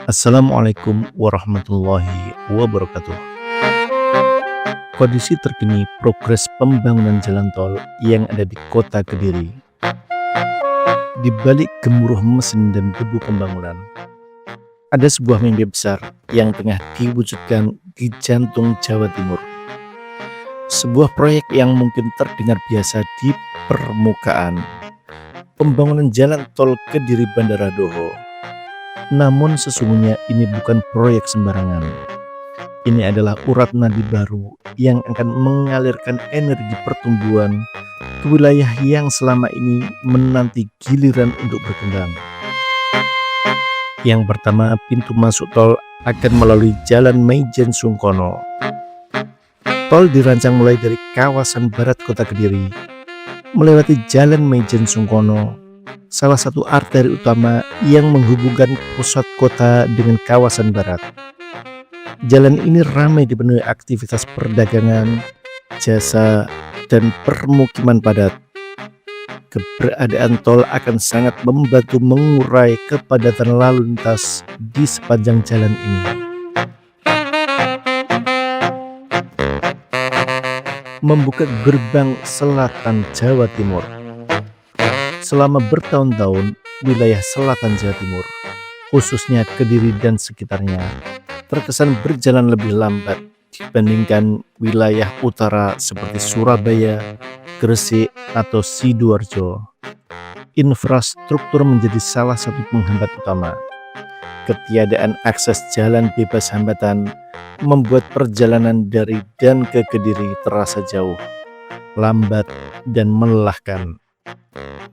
Assalamualaikum warahmatullahi wabarakatuh. Kondisi terkini progres pembangunan jalan tol yang ada di kota Kediri. Di balik gemuruh mesin dan debu pembangunan, ada sebuah mimpi besar yang tengah diwujudkan di jantung Jawa Timur. Sebuah proyek yang mungkin terdengar biasa di permukaan, pembangunan jalan tol Kediri Bandara Doho. Namun sesungguhnya ini bukan proyek sembarangan. Ini adalah urat nadi baru yang akan mengalirkan energi pertumbuhan ke wilayah yang selama ini menanti giliran untuk berkembang. Yang pertama, pintu masuk tol akan melalui Jalan Maijen Sungkono. Tol dirancang mulai dari kawasan barat kota Kediri, melewati Jalan Maijen Sungkono, salah satu arteri utama yang menghubungkan pusat kota dengan kawasan barat. Jalan ini ramai dipenuhi aktivitas perdagangan, jasa, dan permukiman padat. Keberadaan tol akan sangat membantu mengurai kepadatan lalu lintas di sepanjang jalan ini. Membuka gerbang selatan Jawa Timur. Selama bertahun-tahun, wilayah selatan Jawa Timur, khususnya Kediri dan sekitarnya, terkesan berjalan lebih lambat dibandingkan wilayah utara seperti Surabaya, Gresik, atau Sidoarjo. Infrastruktur menjadi salah satu penghambat utama. Ketiadaan akses jalan bebas hambatan membuat perjalanan dari dan ke Kediri terasa jauh, lambat, dan melelahkan.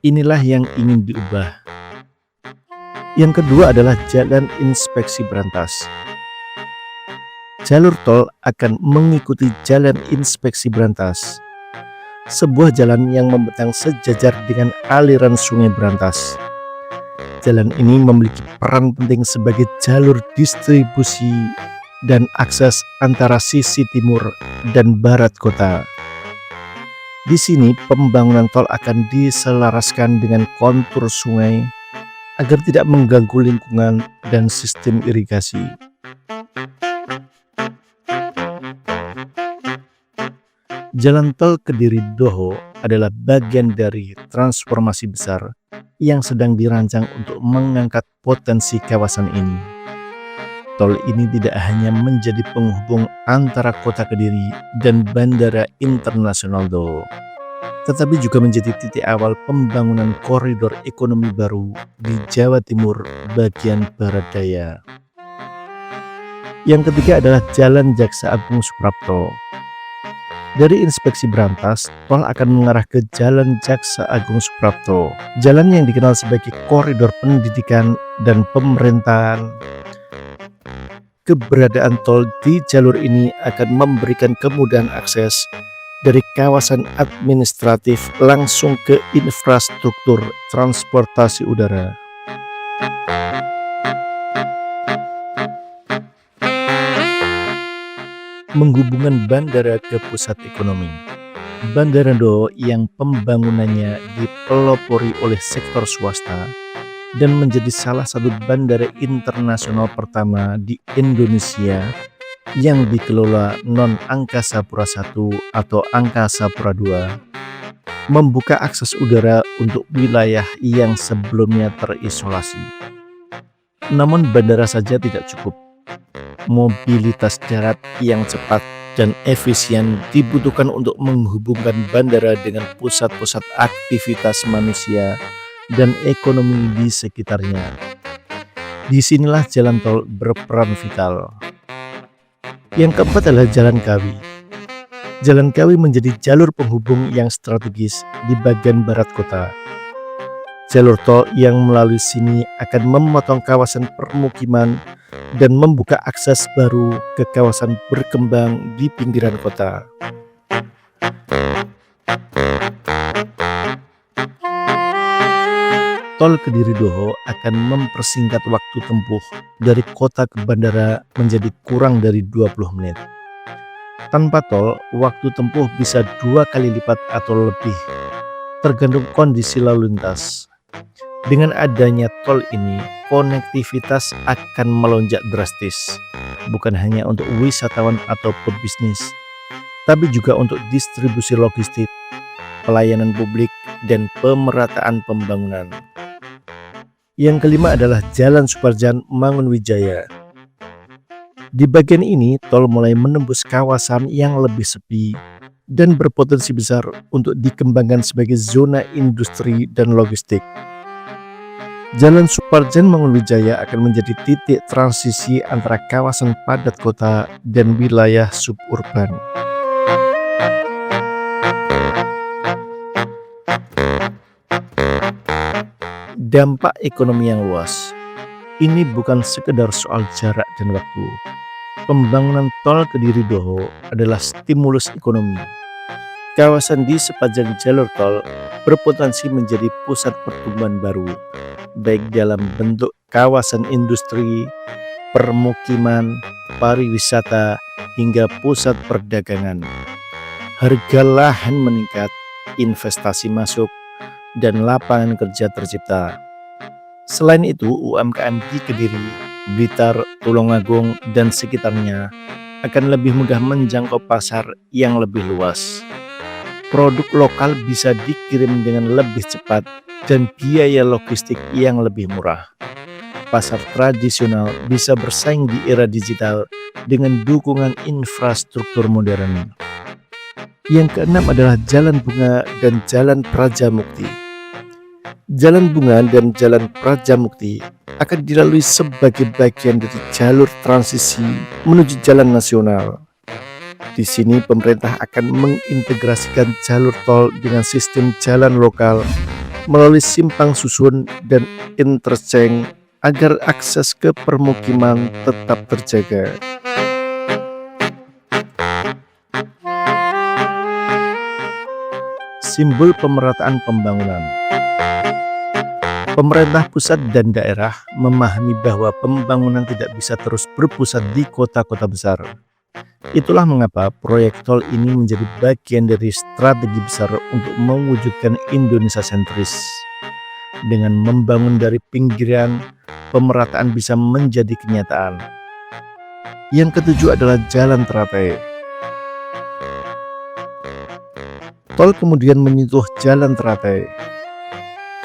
Inilah yang ingin diubah. Yang kedua adalah jalan inspeksi berantas. Jalur tol akan mengikuti jalan inspeksi berantas, sebuah jalan yang membentang sejajar dengan aliran sungai Berantas. Jalan ini memiliki peran penting sebagai jalur distribusi dan akses antara sisi timur dan barat kota. Di sini pembangunan tol akan diselaraskan dengan kontur sungai agar tidak mengganggu lingkungan dan sistem irigasi. Jalan tol Kediri Doho adalah bagian dari transformasi besar yang sedang dirancang untuk mengangkat potensi kawasan ini. Tol ini tidak hanya menjadi penghubung antara kota Kediri dan Bandara Internasional Doho, tetapi juga menjadi titik awal pembangunan koridor ekonomi baru di Jawa Timur bagian barat daya. Yang ketiga adalah Jalan Jaksa Agung Suprapto. Dari inspeksi berantas, tol akan mengarah ke Jalan Jaksa Agung Suprapto, jalan yang dikenal sebagai koridor pendidikan dan pemerintahan. Keberadaan tol di jalur ini akan memberikan kemudahan akses dari kawasan administratif langsung ke infrastruktur transportasi udara. Menghubungkan bandara ke pusat ekonomi. Bandara Doho yang pembangunannya dipelopori oleh sektor swasta dan menjadi salah satu bandara internasional pertama di Indonesia yang dikelola Non-Angkasa Pura I atau Angkasa Pura II, membuka akses udara untuk wilayah yang sebelumnya terisolasi. Namun bandara saja tidak cukup. Mobilitas darat yang cepat dan efisien dibutuhkan untuk menghubungkan bandara dengan pusat-pusat aktivitas manusia dan ekonomi di sekitarnya. Disinilah jalan tol berperan vital. Yang keempat adalah Jalan Kawi. Jalan Kawi menjadi jalur penghubung yang strategis di bagian barat kota. Jalur tol yang melalui sini akan memotong kawasan permukiman dan membuka akses baru ke kawasan berkembang di pinggiran kota. Tol Kediri Doho akan mempersingkat waktu tempuh dari kota ke bandara menjadi kurang dari 20 menit. Tanpa tol, waktu tempuh bisa 2 kali lipat atau lebih, tergantung kondisi lalu lintas. Dengan adanya tol ini, konektivitas akan melonjak drastis, bukan hanya untuk wisatawan atau pebisnis, tapi juga untuk distribusi logistik, pelayanan publik, dan pemerataan pembangunan. Yang kelima adalah Jalan Suparjan Mangunwijaya. Di bagian ini, tol mulai menembus kawasan yang lebih sepi dan berpotensi besar untuk dikembangkan sebagai zona industri dan logistik. Jalan Suparjan Mangunwijaya akan menjadi titik transisi antara kawasan padat kota dan wilayah suburban. Dampak ekonomi yang luas. Ini bukan sekedar soal jarak dan waktu. Pembangunan tol Kediri Doho adalah stimulus ekonomi. Kawasan di sepanjang jalur tol berpotensi menjadi pusat pertumbuhan baru, baik dalam bentuk kawasan industri, permukiman, pariwisata, hingga pusat perdagangan. Harga lahan meningkat, investasi masuk, dan lapangan kerja tercipta. Selain itu, UMKM di Kediri, Blitar, Tulungagung, dan sekitarnya akan lebih mudah menjangkau pasar yang lebih luas. Produk lokal bisa dikirim dengan lebih cepat dan biaya logistik yang lebih murah. Pasar tradisional bisa bersaing di era digital dengan dukungan infrastruktur modern. Yang keenam adalah Jalan Bunga dan Jalan Prajamukti. Jalan Bunga dan Jalan Prajamukti akan dilalui sebagai bagian dari jalur transisi menuju jalan nasional. Di sini pemerintah akan mengintegrasikan jalur tol dengan sistem jalan lokal melalui simpang susun dan interchange agar akses ke permukiman tetap terjaga. Simbol pemerataan pembangunan. Pemerintah pusat dan daerah memahami bahwa pembangunan tidak bisa terus berpusat di kota-kota besar. Itulah mengapa proyek tol ini menjadi bagian dari strategi besar untuk mewujudkan Indonesia sentris. Dengan membangun dari pinggiran, pemerataan bisa menjadi kenyataan. Yang ketujuh adalah Jalan Teratai. Tol kemudian menyentuh Jalan Teratai,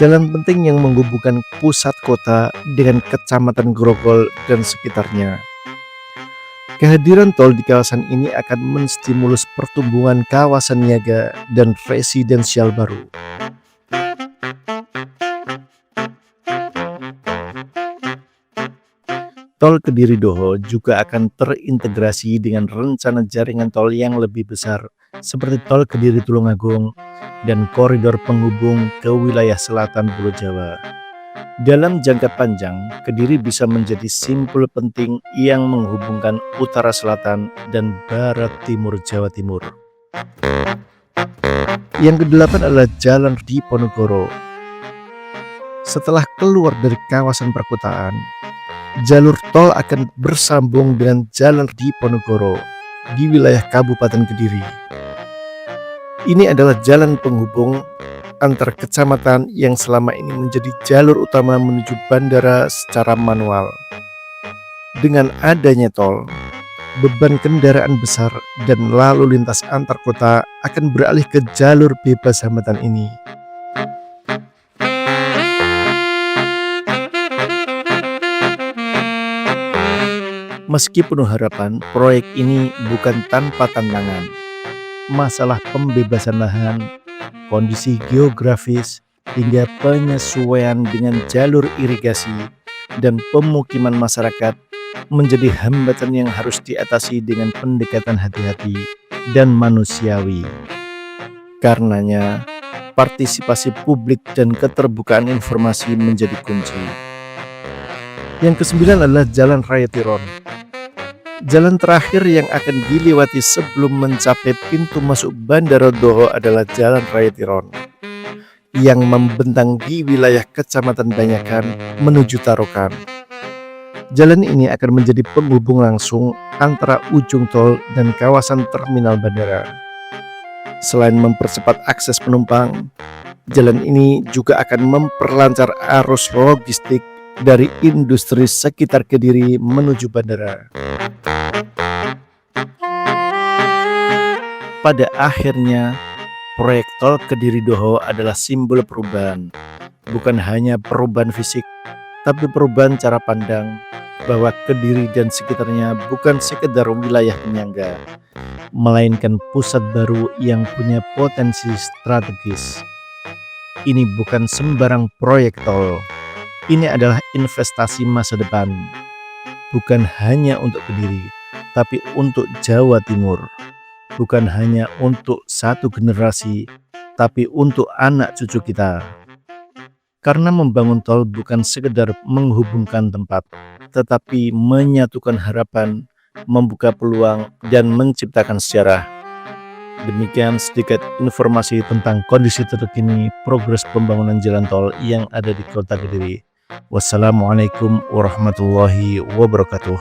jalan penting yang menghubungkan pusat kota dengan Kecamatan Grogol dan sekitarnya. Kehadiran tol di kawasan ini akan menstimulus pertumbuhan kawasan niaga dan residensial baru. Tol Kediri Doho juga akan terintegrasi dengan rencana jaringan tol yang lebih besar seperti tol Kediri Tulungagung dan koridor penghubung ke wilayah selatan Pulau Jawa. Dalam jangka panjang, Kediri bisa menjadi simpul penting yang menghubungkan utara selatan dan barat timur Jawa Timur. Yang kedelapan adalah Jalan Diponegoro. Setelah keluar dari kawasan perkotaan, jalur tol akan bersambung dengan Jalan Diponegoro di wilayah Kabupaten Kediri. Ini adalah jalan penghubung antar kecamatan yang selama ini menjadi jalur utama menuju bandara secara manual. Dengan adanya tol, beban kendaraan besar dan lalu lintas antar kota akan beralih ke jalur bebas hambatan ini. Meski penuh harapan, proyek ini bukan tanpa tantangan. Masalah pembebasan lahan, kondisi geografis, hingga penyesuaian dengan jalur irigasi dan pemukiman masyarakat menjadi hambatan yang harus diatasi dengan pendekatan hati-hati dan manusiawi. Karenanya, partisipasi publik dan keterbukaan informasi menjadi kunci. Yang kesembilan adalah Jalan Raya Tiron. Jalan terakhir yang akan dilewati sebelum mencapai pintu masuk Bandara Doho adalah Jalan Raya Tiron yang membentang di wilayah Kecamatan Banyakan menuju Tarokan. Jalan ini akan menjadi penghubung langsung antara ujung tol dan kawasan terminal bandara. Selain mempercepat akses penumpang, Jalan ini juga akan memperlancar arus logistik dari industri sekitar Kediri menuju bandara. Pada akhirnya, proyek tol Kediri-Doho adalah simbol perubahan, bukan hanya perubahan fisik, tapi perubahan cara pandang bahwa Kediri dan sekitarnya bukan sekedar wilayah penyangga, melainkan pusat baru yang punya potensi strategis. Ini bukan sembarang proyek tol, ini adalah investasi masa depan, bukan hanya untuk Kediri, tapi untuk Jawa Timur. Bukan hanya untuk satu generasi, tapi untuk anak cucu kita. Karena membangun tol bukan sekedar menghubungkan tempat, tetapi menyatukan harapan, membuka peluang, dan menciptakan sejarah. Demikian sedikit informasi tentang kondisi terkini progres pembangunan jalan tol yang ada di Kota Kediri. Wassalamualaikum warahmatullahi wabarakatuh.